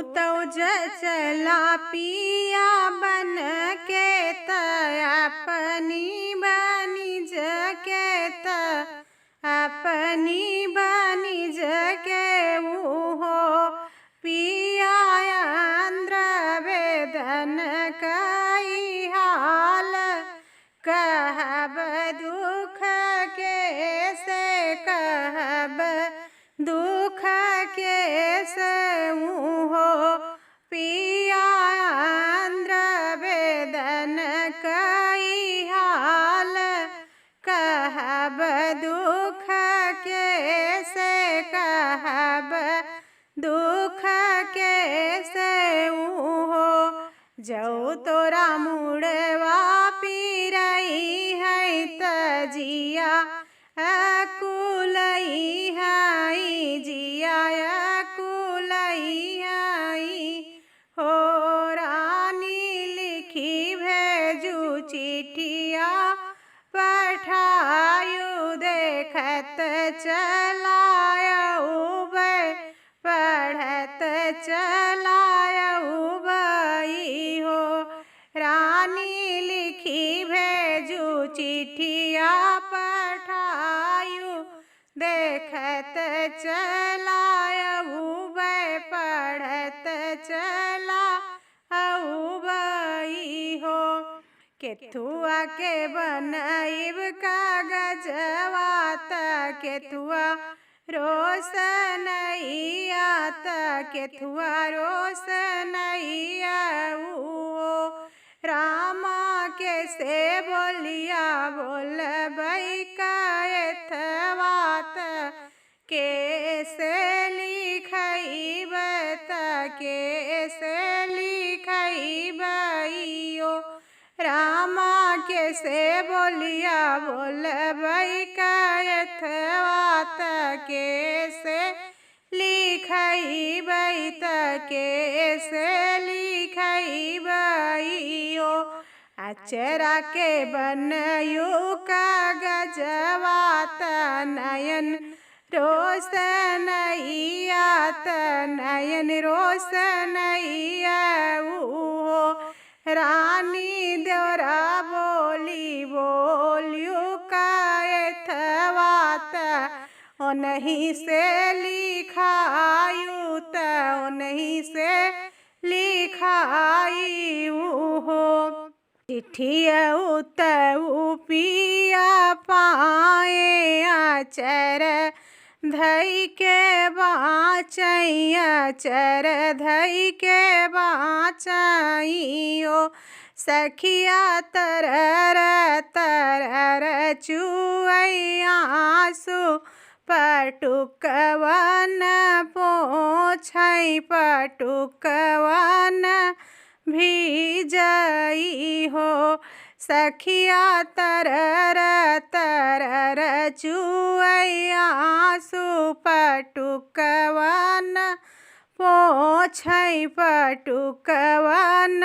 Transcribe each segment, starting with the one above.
तो चला पिया बन के त अपनी बनिज के त अपनी बनिज के हो पिया अंध्र वेदन कई हाल कहब दुख के से कहब दुख के से हो पिया अंध्र वेदन कई हाल कहब दुख के से कहब दुख के से हो जो तोरा मुड़वा पीरई है तजिया अकुलई है जिया अकुलई है हो रानी लिखी भेजू चिठिया पठायु देखत चलायऊ पढ़त चलायऊ बई हो रानी लिखी भेजू चिठिया पठायु देखत चलायऊ पढ़त चलायऊ बई हो केथुआ के बनैब कागजवा त केथुआ रोशनैया त केथुआ रोशनैया रामा के से बोलिया बोलबै कैथवा त के से लिखैब त के से लिखैबैयो रामा के से बोलिया बोलबै कैथवा त के से लिखैबै त के से लिखैबैयो अचरा के बनयु कागजवा त नयन रोशनैया त नयन रोशनैया रानी देवरा बोली बोलियो कैथवा त ओनही से लिखायु त ओनही से लिखायु हो चिठियऊ तऊ पिया पाए आचर धई के बाचैया चर धई के बाचैयो सखिया तरर तरर चुअई आंसू पटुकवन पोछै पटुकवन भीजई हो सखिया तरर तरर चुअई आंसू पटुकवन पोछै पटुकवन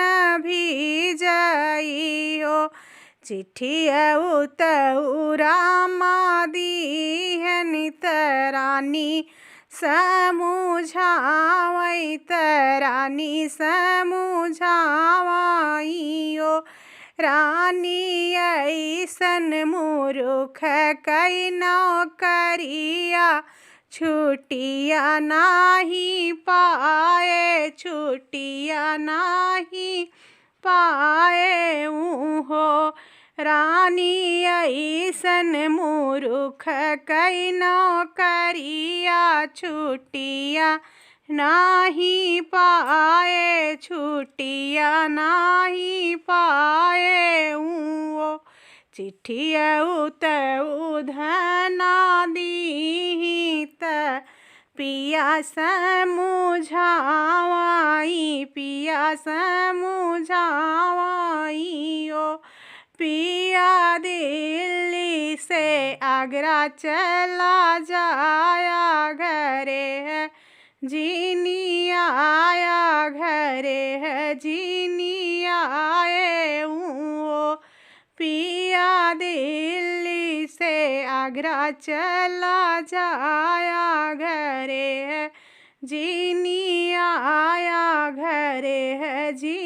भीजई हो चिठियऊ तऊ रामा दीहनि त रानी समुझावै त रानी समुझावैयो रानी ऐसन मूर्ख कै नौकरिया छुटिया नाही पाए छुटिया नाही पाए हो रानी ऐसन मूर्ख कै नौकरिया छुटिया नाही पाए छुटिया नाही पाए चिठियऊ तऊ धना दीही त पिया समुझावाई पिया समुझावाइयो पिया दिल्ली से आगरा चला जाया घरे है जीनी आया घरे है जीनी आए वो पिया दिल्ली से आगरा चला जाया घरे है जीनी आया जी